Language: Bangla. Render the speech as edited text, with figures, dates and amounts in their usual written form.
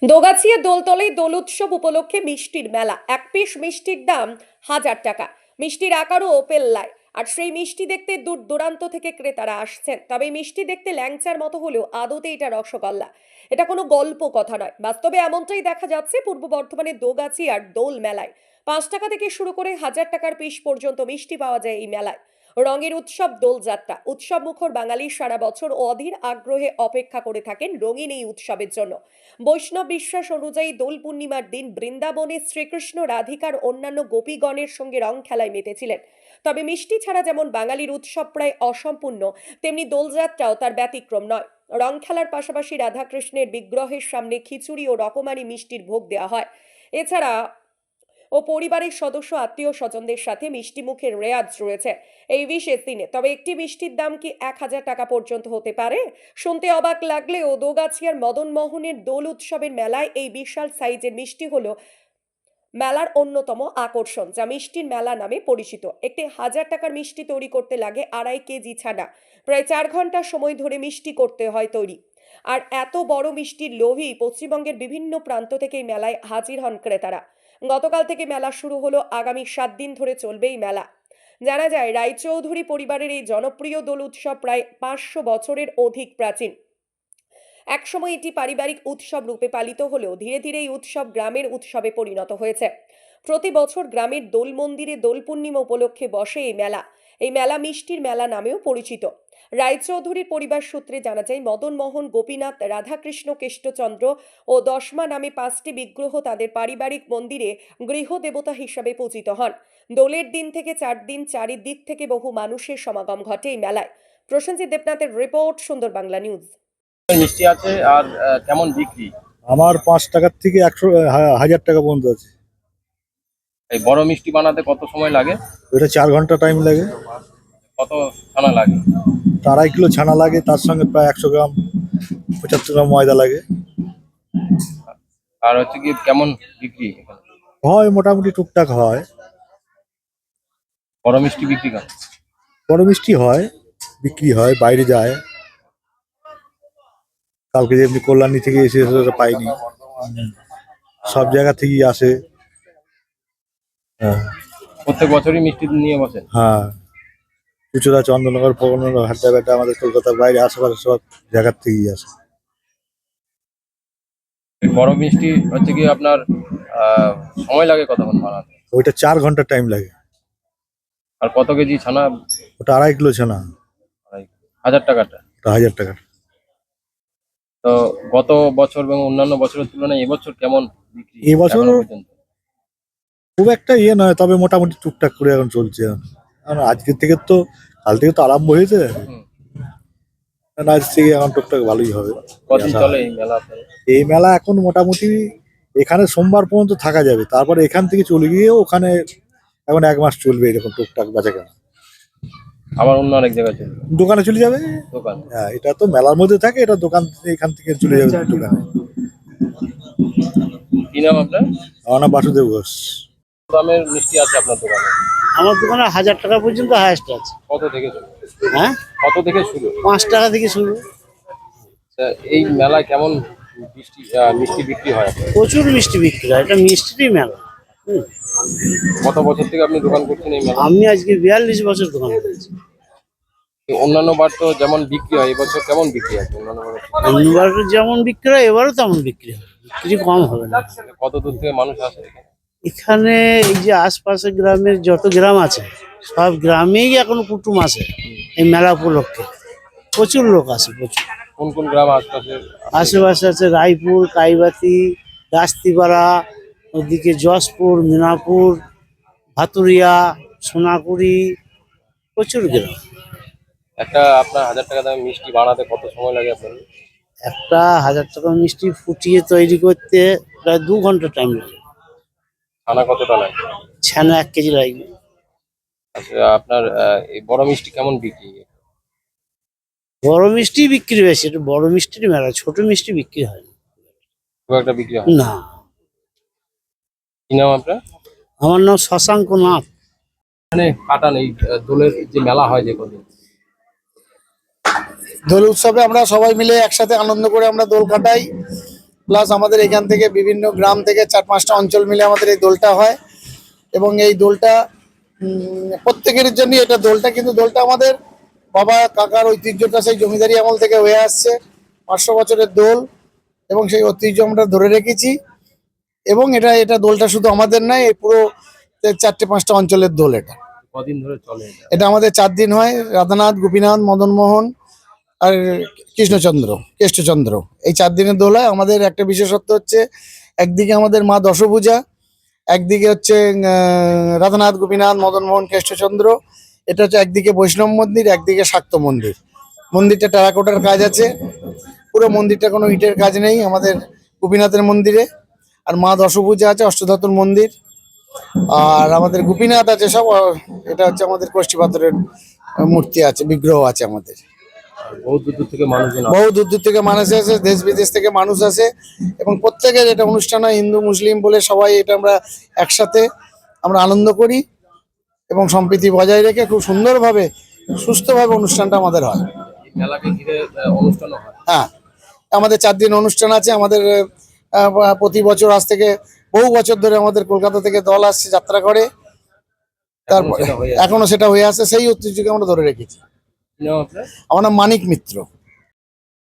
দোগাছিয়া দোলতলায় দোল উৎসব উপলক্ষে মিষ্টির মেলা। এক পিস মিষ্টির দাম 1000 টাকা। মিষ্টির আকারও ওপেল্লায়। আর সেই মিষ্টি দেখতে দূর দূরান্ত থেকে ক্রেতারা আসছেন। তবে এই মিষ্টি দেখতে ল্যাংচার মতো হলেও আদতে এটা রসগোল্লা। এটা কোনো গল্প কথা নয়, বাস্তবে এমনটাই দেখা যাচ্ছে পূর্ব বর্ধমানের দোগাছিয়ার দোল মেলায়। 5 টাকা থেকে শুরু করে 1000 টাকার পিস পর্যন্ত মিষ্টি পাওয়া যায় এই মেলায়। রঙের উৎসব দোলযাত্রা। উৎসব মুখর বাঙালি সারা বছর অধীর আগ্রহে অপেক্ষা করে থাকেন রঙিন এই উৎসবের জন্য। বৈষ্ণব বিশ্বাস অনুযায়ী দোল পূর্ণিমার দিন বৃন্দাবনে শ্রীকৃষ্ণ রাধিকার অন্যান্য গোপীগণের সঙ্গে রং খেলায় মেতেছিলেন। তবে মিষ্টি ছাড়া যেমন বাঙালির উৎসব প্রায় অসম্পূর্ণ, তেমনি দোলযাত্রাও তার ব্যতিক্রম নয়। রং খেলার পাশাপাশি রাধাকৃষ্ণের বিগ্রহের সামনে খিচুড়ি ও রকমারি মিষ্টির ভোগ দেওয়া হয়। এছাড়া পরিবারের সদস্য আত্মীয় স্বজনদের সাথে মিষ্টি মুখের রেয়াজ রয়েছে এই বিশেষ দিনে। তবে একটি মিষ্টির দাম কি 1000 টাকা পর্যন্ত হতে পারে? শুনতে অবাক লাগলেও দোগাছিয়ার মদন মোহনের দোল উৎসবের মেলায় এই বিশাল সাইজের মিষ্টি হলো মেলার অন্যতম আকর্ষণ, যা মিষ্টির মেলা নামে পরিচিত। একটি 1000 টাকার মিষ্টি তৈরি করতে লাগে 2.5 কেজি ছানা। প্রায় 4 ঘন্টা সময় ধরে মিষ্টি করতে হয় তৈরি। আর এত বড় মিষ্টির লোভী পশ্চিমবঙ্গের বিভিন্ন প্রান্ত থেকে এই মেলায় হাজির হন ক্রেতারা। গতকাল থেকে মেলা শুরু হলো, আগামী 7 দিন ধরে চলবে এই মেলা। জানা যায় রায়চৌধুরী পরিবারের এই জনপ্রিয় দোল উৎসব প্রায় 500 বছরের অধিক প্রাচীন। একসময় এটি পারিবারিক উৎসব রূপে পালিত হলেও ধীরে ধীরে এই উৎসব গ্রামের উৎসবে পরিণত হয়েছে। প্রতি বছর গ্রামের দোল মন্দিরে দোল পূর্ণিমা উপলক্ষে বসে এই মেলা। এই মেলা মিষ্টির মেলা নামেও পরিচিত। রায়চৌধুরীর পরিবার সূত্রে জানা যায় মদন মোহন, গোপীনাথ, রাধাকৃষ্ণ, কেষ্টচন্দ্র ও দশমা নামে 5টি বিগ্রহ তাদের পারিবারিক মন্দিরে গৃহ দেবতা হিসাবে পূজিত হন। দোলের দিন থেকে 4 দিন চারিদিক থেকে বহু মানুষের সমাগম ঘটে এই মেলায়। প্রসেনজিৎ দেবনাথের রিপোর্ট, সুন্দর বাংলা নিউজ। মিষ্টি আছে আর কেমন বিক্রি? আমার 5 টাকার থেকে 1000 টাকা পর্যন্ত আছে। এই বড় মিষ্টি বানাতে কত সময় লাগে? ওইটা 4 ঘন্টা টাইম লাগে। কত ছানা লাগে? 2.5 কিলো ছানা লাগে, তার সঙ্গে প্রায় 100 গ্রাম 75 গ্রাম ময়দা লাগে। আর হচ্ছে কি কেমন বিক্রি এখানে? হয় মোটামুটি টুকটাক হয়। বড় মিষ্টি বিক্রি কেমন? বড় মিষ্টি হয়, বিক্রি হয়, বাইরে যায়। কালকে যেমনি কল্যাণী থেকে এসে সেটা পাইনি, সব জায়গা থেকেই আসে। হ্যাঁ প্রত্যেক বছরই মিষ্টি নিয়ে বসেন? হ্যাঁ, চুচুড়া, চন্দননগর, পগনগর, হাট্টাঘাটা, আমাদের কলকাতার বাইরে আশেপাশে সব জায়গার থেকেই আসে। এই বড় মিষ্টি হচ্ছে কি আপনার সময় লাগে কতক্ষণ বানাতে? ওইটা 4 ঘন্টা টাইম লাগে। আর কত কেজি ছানা? ওটা 2.5 কিলো ছানা। 1000 টাকাটা? ওটা 1000 টাকা। তো গত বছর এবং অন্যান্য বছরের তুলনায় এবছর কেমন বিক্রি এবছর এখনো পর্যন্ত? খুব একটা ইয়ে নয়, তবে মোটামুটি টুকটাক করে এখন চলছে। কারণ আজকের থেকে তো, কাল থেকে তো আরম্ভ হয়েছে। হুম। কারণ আজ থেকে এখন টুকটাক ভালোই হবে। কদিন চলে এই মেলা আপনার? এই মেলা এখন মোটামুটি এখানে সোমবার পর্যন্ত থাকা যাবে, তারপরে এখান থেকে চলে গিয়ে ওখানে এখন 1 মাস চলবে এরকম টুকটাক বেচাকেনা। আবার অন্য অনেক জায়গায় চলবে দোকানে চলে যাবে। দোকান? হ্যাঁ, এটা তো মেলার মধ্যে থাকে, এটা দোকান থেকে এখান থেকে চলে যাবে দোকানে। কি নাম আপনার? আমার নাম বাসুদেব ঘোষ। দামের মিষ্টি আছে আপনার দোকানে? আমার দোকানে 1000 টাকা পর্যন্ত হায়েস্ট আছে। কত থেকে শুরু? হ্যাঁ, কত থেকে শুরু? 5 টাকা থেকে শুরু। তা এই মেলায় কেমন মিষ্টি বিক্রি হয় আপনার? প্রচুর মিষ্টি বিক্রি হয়, এটা মিষ্টিরই মেলা। কত বছর থেকে আপনি দোকান করছেন এই মেলা? আমি আজকে 42 বছর দোকান করেছি। অন্যান্য বার তো যেমন বিক্রি হয়, এবছর কেমন বিক্রি আছে অন্যান্য বারের থেকে? অন্যবার যেমন বিক্রি হয় এবারও তেমন বিক্রি হয়, বিক্রি কম হবে না। কত দূর থেকে মানুষ আসে এখানে? এখানে এই যে আশপাশের গ্রামের যত গ্রাম আছে সব গ্রামেই এখন কুটুম আসে এই মেলা উপলক্ষে। প্রচুর লোক আসে, প্রচুর। কোন কোন গ্রাম আশপাশে? আশেপাশে আছে রায়পুর, কাইবাতি, দাস্তিপাড়া, ওদিকে যশপুর, মিনাপুর, ভাতুরিয়া, সোনাকুড়ি, প্রচুর গ্রাম। একটা আপনার 1000 টাকা দামের মিষ্টি বানাতে কত সময় লাগে আপনার? একটা 1000 টাকা মিষ্টি ফুটিয়ে তৈরি করতে প্রায় 2 ঘন্টা টাইম লাগে। ছানা কতটা লাগে? ছানা 1 কেজি লাগবে। আচ্ছা, আপনার এই বড় মিষ্টি কেমন বিক্রি? বড় মিষ্টি বিক্রি বেশি, এটা বড় মিষ্টির মেলা, ছোট মিষ্টি বিক্রি হয় না। খুব একটা বিক্রি হয় না? না। কি নাম আপনার? আমার নাম শশাঙ্ক নাথ। এখানে কাটান এই দোলের যে মেলা হয় যে কদিন? দোল উৎসবে আমরা সবাই মিলে একসাথে আনন্দ করে আমরা দোল কাটাই। প্লাস আমাদের এখান থেকে বিভিন্ন গ্রাম থেকে 4-5টা অঞ্চল মিলে আমাদের এই দোলটা হয়। এবং এই দোলটা প্রত্যেকের জন্য এটা দোলটা, কিন্তু দোলটা আমাদের বাবা কাকার ঐতিহ্যটা সেই জমিদারি আমল থেকে হয়ে আসছে, 500 বছরের দোল, এবং সেই ঐতিহ্য আমরা ধরে রেখেছি। এবং এটা দোলটা শুধু আমাদের নয়, এই পুরো 4-5টা অঞ্চলের দোল। কদিন ধরে চলে এটা? এটা আমাদের 4 দিন হয়। রাধানাথ, গোপীনাথ, মদনমোহন আর কেষ্টচন্দ্র, এই 4 দিনের দোল হয়। আমাদের একটা বিশেষত্ব হচ্ছে, একদিকে আমাদের মা দশভূজা, একদিকে হচ্ছে রাধানাথ, গোপীনাথ, মদনমোহন, কেষ্টচন্দ্র। এটা হচ্ছে একদিকে বৈষ্ণব মন্দির, একদিকে শাক্ত মন্দির। মন্দিরটা টেরাকোটার কাজ আছে, পুরো মন্দিরটা কোনো ইটের কাজ নেই আমাদের গোপীনাথের মন্দিরে। আর মা দশভূজা আছে, অষ্টধাতুর মন্দির। আর আমাদের গোপীনাথ আছে সব, এটা হচ্ছে আমাদের কষ্টি পাথরের মূর্তি আছে, বিগ্রহ আছে আমাদের। আর বহু দূর দূর থেকে মানুষজন আসে। বহু দূর দূর থেকে মানুষ আসে, দেশ বিদেশ থেকে মানুষ আসে, এবং প্রত্যেকের এটা অনুষ্ঠান হয়। হিন্দু মুসলিম বলে সবাই এটা আমরা একসাথে আমরা আনন্দ করি, এবং সম্প্রীতি বজায় রেখে খুব সুন্দরভাবে সুস্থভাবে অনুষ্ঠানটা আমাদের হয়। এই মেলাকে ঘিরে অনুষ্ঠানও হয়। হ্যাঁ, আমাদের 4 দিন অনুষ্ঠান আছে। আমাদের প্রতি বছর, আজ থেকে বহু বছর ধরে আমাদের কলকাতা থেকে দল আসছে, যাত্রা করে। তারপর সেটা হয়ে আছে। এখনো সেটা হয়ে আসে, সেই ঐতিহ্যকে আমরা ধরে রেখেছি। কি নাম আপনার? আমার নাম মানিক মিত্র।